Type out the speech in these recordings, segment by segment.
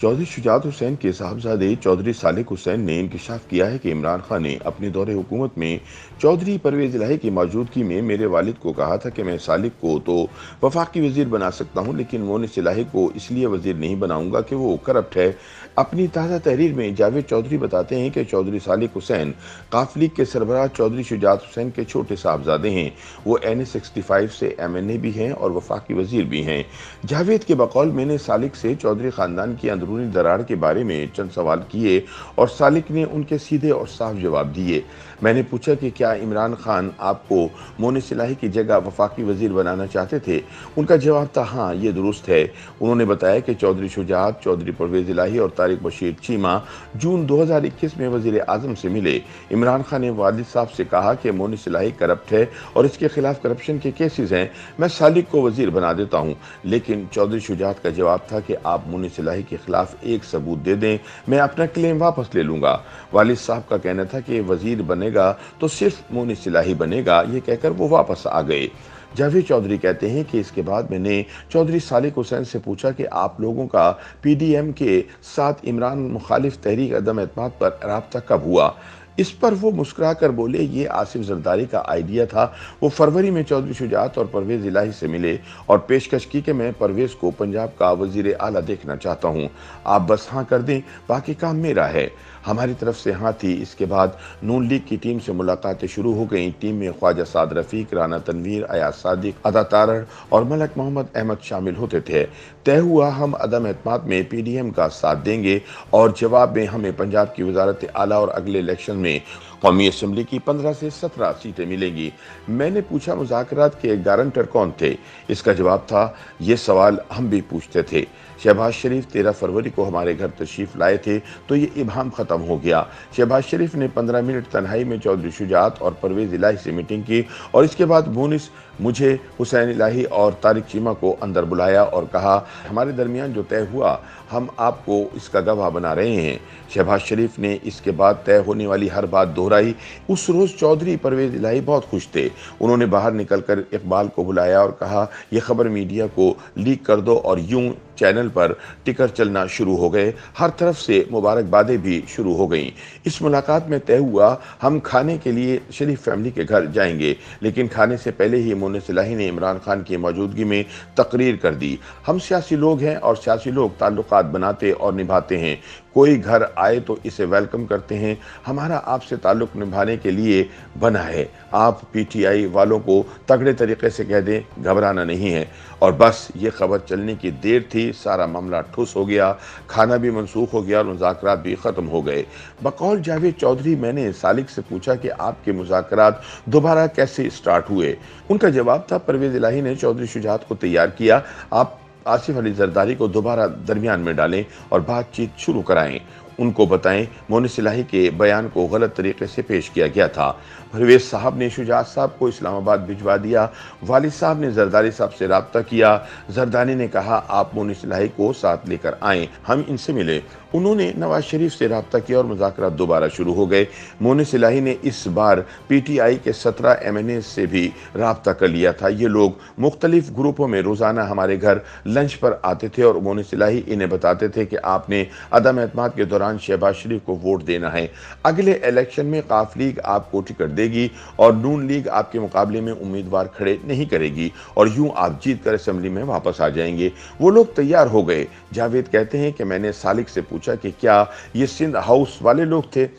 चौधरी शुजात हुसैन के साहबजादे चौधरी सालिक हुसैन ने इंकशाफ किया है कि इमरान खान ने अपने दौरे हुकूमत में चौधरी परवेज इलाही की मौजूदगी में मेरे वालिद को कहा था कि मैं सालिक को तो वफाकी वजीर बना सकता हूँ, लेकिन मोनिस इलाही को इसलिए वजीर नहीं बनाऊंगा कि वो करप्ट है। अपनी ताज़ा तहरीर में जावेद चौधरी बताते हैं कि चौधरी सालिक हुसैन काफ लीग के सरबराह चौधरी शुजात हुसैन के छोटे साहबजादे हैं। वो NA65 से MNA भी हैं और वफाकी वजीर भी हैं। जावेद के बकौल मैंने सालिक से चौधरी खानदान की अंदरूनी दरार के बारे में चंद सवाल किए और सालिक ने उनके सीधे और साफ जवाब दिए। मैंने पूछा कि क्या इमरान खान आपको मोनिस इलाही की जगह वफाकी वजीर बनाना चाहते थे। उनका जवाब था हाँ, ये दुरुस्त है। उन्होंने बताया कि चौधरी शुजात, चौधरी परवेज इलाही और तारिक बशीर चीमा जून 2021 में वजीर आजम से मिले। इमरान खान ने वालिद साहब से कहा कि मोनिस इलाही करप्ट है और इसके खिलाफ करप्शन के केसेस हैं, मैं सालिक को वजीर बना देता हूँ। लेकिन चौधरी शुजात का जवाब था कि आप मोनिस इलाही के खिलाफ एक सबूत दे दें, मैं अपना क्लेम वापस ले लूंगा। वालिद साहब का कहना था कि वजीर बनेगा तो सिर्फ मोनिस इलाही बनेगा। ये कहकर वो वापस आ गए। जावेद चौधरी कहते हैं कि इसके बाद मैंने चौधरी सालिक हुसैन से पूछा कि आप लोगों का PDM के साथ इमरान मुखालिफ तहरीक अदम एतमाद पर राब्ता कब हुआ। इस पर वो मुस्कुरा कर बोले, ये आसिफ जरदारी का आइडिया था। वो फरवरी में चौधरी शुजात और परवेज इलाही से मिले और पेशकश की कि मैं परवेज को पंजाब का वजीर आला देखना चाहता हूँ, आप बस हाँ कर दें, बाकी काम मेरा है। हमारी तरफ से हाँ थी। इसके बाद नून लीग की टीम से मुलाकातें शुरू हो गईं। टीम में ख्वाजा साद रफीक, राना तनवीर, अयाज सादिक, अदा तारड़ और मलक मोहम्मद अहमद शामिल होते थे। तय हुआ हम अदम एतमाद में PDM का साथ देंगे और जवाब में हमें पंजाब की वजारत आला और अगले इलेक्शन में कौमी असम्बली की 15 से 17 सीटें मिलेंगी। मैंने पूछा मुज़ाकरात के गारंटर कौन थे। इसका जवाब था, ये सवाल हम भी पूछते थे। शहबाज शरीफ 13 फरवरी को हमारे घर तशरीफ लाए थे तो ये इबहम ख़त्म हो गया। शहबाज शरीफ ने 15 मिनट तन्हाई में चौधरी शुजात और परवेज इलाही से मीटिंग की और इसके बाद मोनिस, मुझे, हुसैन इलाही और तारिक चीमा को अंदर बुलाया और कहा, हमारे दरमियान जो तय हुआ हम आपको इसका गवाह बना रहे हैं। शहबाज शरीफ ने इसके बाद तय होने वाली हर बात दोहराई। उस रोज़ चौधरी परवेज इलाही बहुत खुश थे। उन्होंने बाहर निकलकर इकबाल को बुलाया और कहा, यह खबर मीडिया को लीक कर दो और यूं चैनल पर टिकर चलना शुरू हो गए। हर तरफ से मुबारकबादें भी शुरू हो गईं। इस मुलाकात में तय हुआ हम खाने के लिए शरीफ फैमिली के घर जाएंगे, लेकिन खाने से पहले ही मोनिस इलाही ने इमरान खान की मौजूदगी में तकरीर कर दी। हम सियासी लोग हैं और सियासी लोग ताल्लुकात बनाते और निभाते हैं। कोई घर आए तो इसे वेलकम करते हैं। हमारा आपसे ताल्लुक निभाने के लिए बना है। आप PTI वालों को तगड़े तरीके से कह दें, घबराना नहीं है। और बस ये खबर चलने की देर थी, सारा मामला ठुस हो गया, खाना भी मनसूख हो गया और मुज़ाकरात भी ख़त्म हो गए। बकौल जावेद चौधरी मैंने सालिक से पूछा कि आपके मुज़ाकरात दोबारा कैसे स्टार्ट हुए। उनका जवाब था, परवेज इलाही ने चौधरी शुजात को तैयार किया, आप आसिफ अली जरदारी को दोबारा दरमियान में डालें और बातचीत शुरू कराएं। उनको बताएं मोनिस इलाही के बयान को गलत तरीके से पेश किया गया था। परवेज साहब ने शुजात साहब को इस्लामाबाद भिजवा दिया। वालिद साहब ने जरदारी साहब से राब्ता किया। जरदारी ने कहा, आप मोनिस इलाही को साथ लेकर आएँ। हम इनसे मिले। उन्होंने नवाज शरीफ से राब्ता किया और मुज़ाकरात दोबारा शुरू हो गए। मोनिस इलाही ने इस बार PTI के 17 MNA से भी राब्ता कर लिया था। ये लोग मुख्तलिफ ग्रुपों में रोज़ाना हमारे घर लंच पर आते थे और मोनिस इलाही इन्हें बताते थे कि आपने अदम एतमाद के दौरान शहबाज शरीफ को वोट देना है। अगले इलेक्शन में काफ लीग आपको टिकट देगी और नून लीग आपके मुकाबले में उम्मीदवार खड़े नहीं करेगी और यूं आप जीत कर असेंबली में वापस आ जाएंगे। वो लोग तैयार हो गए। जावेद कहते हैं कि मैंने सालिक से पूछा कि क्या ये सिंध हाउस वाले लोग थे।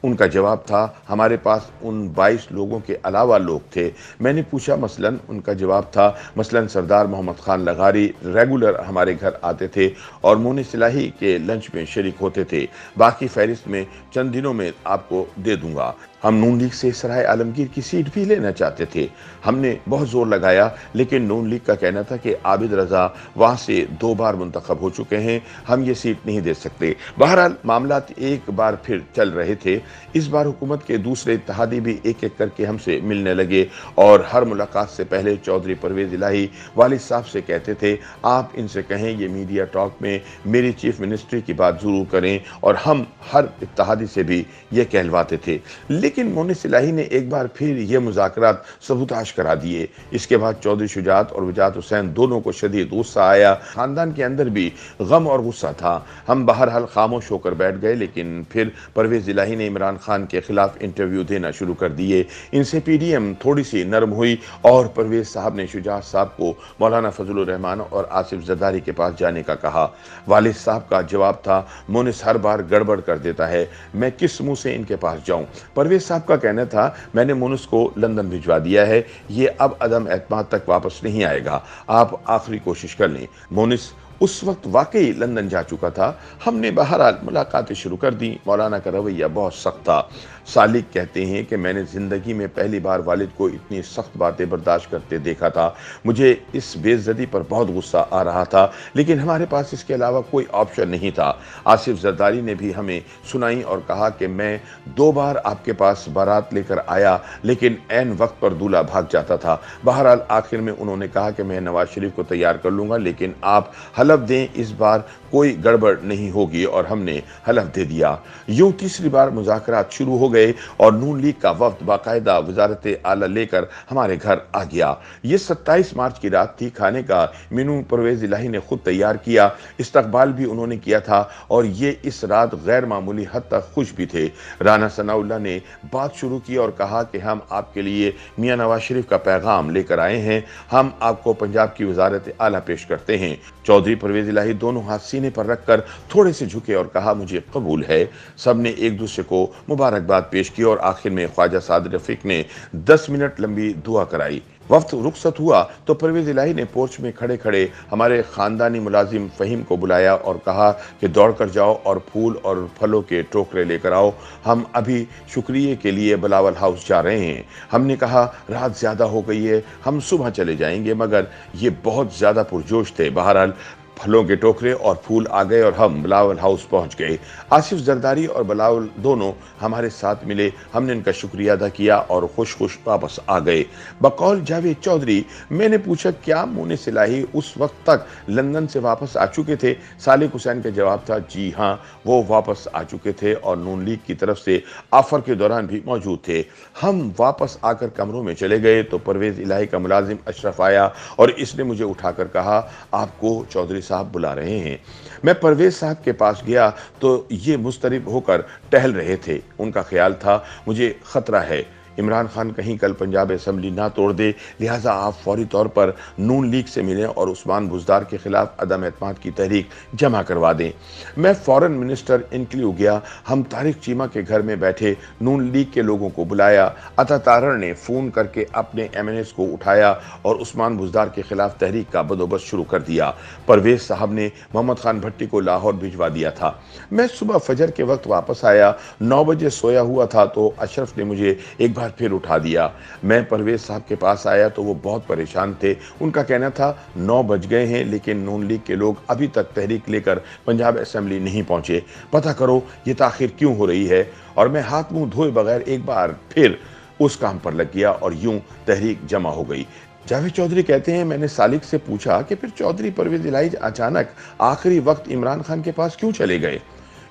उनका जवाब था, हमारे पास उन 22 लोगों के अलावा लोग थे। मैंने पूछा मसलन, उनका जवाब था, मसलन सरदार मोहम्मद खान लगारी रेगुलर हमारे घर आते थे और मोनिस इलाही के लंच में शरीक होते थे। बाकी फहरिस्त में चंद दिनों में आपको दे दूंगा। हम नून लीग से सराय आलमगीर की सीट भी लेना चाहते थे। हमने बहुत जोर लगाया, लेकिन नून लीग का कहना था कि आबिद रजा वहाँ से 2 बार मुंतखब हो चुके हैं, हम ये सीट नहीं दे सकते। बहरहाल मामला एक बार फिर चल रहे थे। इस बार हुकूमत के दूसरे इत्तेहादी भी एक एक करके हमसे मिलने लगे और हर मुलाकात से पहले चौधरी परवेज इलाही वालिद साहब से कहते थे, आप इनसे कहें ये मीडिया टॉक में मेरी चीफ मिनिस्ट्री की बात ज़रूर करें, और हम हर इत्तेहादी से भी ये कहलवाते थे। लेकिन मोनिस इलाही ने एक बार फिर ये मुज़ाकरात सबूताश करा दिए। इसके बाद चौधरी शुजात और वजाहत हुसैन दोनों को शदीद गुस्सा आया। खानदान के अंदर भी गम और गुस्सा था। हम बहरहाल खामोश होकर बैठ गए, लेकिन फिर परवेज़ इलाही ने इमरान खान के खिलाफ इंटरव्यू देना शुरू कर दिए। इनसे पीडीएम थोड़ी सी नरम हुई और परवेज़ साहब ने शुजात साहब को मौलाना फजलुर रहमान और आसिफ जरदारी के पास जाने का कहा। वालिद साहब का जवाब था, मोनिस हर बार गड़बड़ कर देता है, मैं किस मुंह से इनके पास जाऊं। परवेज़ साहब का कहना था, मैंने मोनिस को लंदन भिजवा दिया है, ये अब अदम एतमाद तक वापस नहीं आएगा, आप आखिरी कोशिश कर लें। मोनिस उस वक्त वाकई लंदन जा चुका था। हमने बहरहाल मुलाकातें शुरू कर दी। मौलाना का रवैया बहुत सख्त था। सालिक कहते हैं कि मैंने ज़िंदगी में पहली बार वालिद को इतनी सख्त बातें बर्दाश्त करते देखा था। मुझे इस बेइज्जती पर बहुत गुस्सा आ रहा था, लेकिन हमारे पास इसके अलावा कोई ऑप्शन नहीं था। आसिफ जरदारी ने भी हमें सुनाई और कहा कि मैं 2 बार आपके पास बारात लेकर आया, लेकिन ऐन वक्त पर दूल्हा भाग जाता था। बहरहाल आखिर में उन्होंने कहा कि मैं नवाज शरीफ को तैयार कर लूँगा, लेकिन आप हलफ दें इस बार कोई गड़बड़ नहीं होगी, और हमने हलफ दे दिया। यूं तीसरी बार मुज़ाकरात शुरू हो गए और नून लीग का वफ्द बाकायदा वजारत आला लेकर हमारे घर आ गया। ये 27 मार्च की रात थी। खाने का मेनू परवेज़ इलाही ने खुद तैयार किया, इस्तकबाल भी उन्होंने किया था, और ये इस रात गैर मामूली हद तक खुश भी थे। राना सनाउल्लाह ने बात शुरू की और कहा कि हम आपके लिए मियाँ नवाज शरीफ का पैगाम लेकर आए हैं, हम आपको पंजाब की वजारत आला पेश करते हैं। चौधरी परवेज़ इलाही दोनों हाथ सीने पर रखकर थोड़े से झुके और कहा, मुझे कबूल है। सब ने एक दूसरे को मुबारकबाद पेश की और आखिर में ख्वाजा साद रफीक ने 10 मिनट लंबी दुआ कराई। वक्त रुखसत हुआ तो परवेज़ इलाही ने पोर्च में खड़े खड़े हमारे ख़ानदानी मुलाजिम फ़हीम को बुलाया और कहा कि दौड़ कर जाओ और फूल और फलों के टोकरे लेकर आओ, हम अभी शुक्रिये के लिए बिलावल हाउस जा रहे हैं। हमने कहा, रात ज़्यादा हो गई है, हम सुबह चले जाएंगे, मगर ये बहुत ज़्यादा पुरजोश थे। बहरहाल फलों के टोकरे और फूल आ गए और हम बिलावल हाउस पहुंच गए। आसिफ जरदारी और बिलावल दोनों हमारे साथ मिले। हमने इनका शुक्रिया अदा किया और खुश खुश वापस आ गए। बकौल जावेद चौधरी, मैंने पूछा, क्या मोनिस इलाही उस वक्त तक लंदन से वापस आ चुके थे? सालिक हुसैन का जवाब था, जी हाँ, वो वापस आ चुके थे और नून लीग की तरफ से ऑफर के दौरान भी मौजूद थे। हम वापस आकर कमरों में चले गए तो परवेज़ इलाही का मुलाजिम अशरफ आया और इसने मुझे उठाकर कहा, आपको चौधरी साहब बुला रहे हैं। मैं परवेज़ साहब के पास गया तो ये मुस्तरिब होकर टहल रहे थे। उनका ख्याल था मुझे खतरा है, इमरान खान कहीं कल पंजाब असेंबली ना तोड़ दे, लिहाजा आप फौरी तौर पर नून लीग से मिलें और उस्मान बुज़दार के खिलाफ अदम एतमाद की तहरीक जमा करवा दें। मैं फॉरेन मिनिस्टर इंक्लू गया। हम तारिक चीमा के घर में बैठे, नून लीग के लोगों को बुलाया। अता तारर ने फ़ोन करके अपने MNAs को उठाया और उस्मान बुज़दार के खिलाफ तहरीक का बंदोबस्त शुरू कर दिया। परवेज़ साहब ने मोहम्मद खान भट्टी को लाहौर भिजवा दिया था। मैं सुबह फजर के वक्त वापस आया। 9 बजे सोया हुआ था तो अशरफ ने मुझे एक बार फिर उठा दिया। मैं परवेज़ साहब के पास आया तो वो बहुत परेशान थे। उनका कहना था 9 बज गए हैं, लेकिन नून लीग के लोग अभी तक तहरीक लेकर पंजाब असेंबली नहीं पहुंचे। पता करो ये ताखिर क्यों हो रही है। और मैं हाथ मुंह धोए बगैर एक बार फिर उस काम पर लग गया और यूं तहरीक जमा हो गई। जावेद चौधरी कहते हैं, मैंने सालिक से पूछा कि फिर चौधरी परवेज़ इलाही अचानक आखिरी वक्त इमरान खान के पास क्यों चले गए?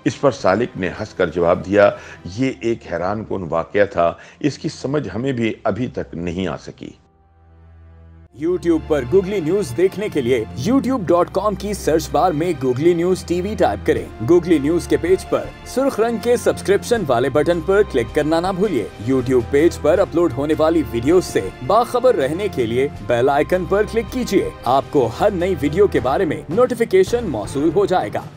इस पर सालिक ने हंसकर जवाब दिया, ये एक हैरानकुन वाकया था, इसकी समझ हमें भी अभी तक नहीं आ सकी। YouTube पर गूगली न्यूज देखने के लिए youtube.com की सर्च बार में गूगली न्यूज TV टाइप करें। गूगली न्यूज के पेज पर सुर्ख रंग के सब्सक्रिप्शन वाले बटन पर क्लिक करना ना भूलिए। YouTube पेज पर अपलोड होने वाली वीडियोस से बाखबर रहने के लिए बेल आइकन पर क्लिक कीजिए। आपको हर नई वीडियो के बारे में नोटिफिकेशन मौसूल हो जाएगा।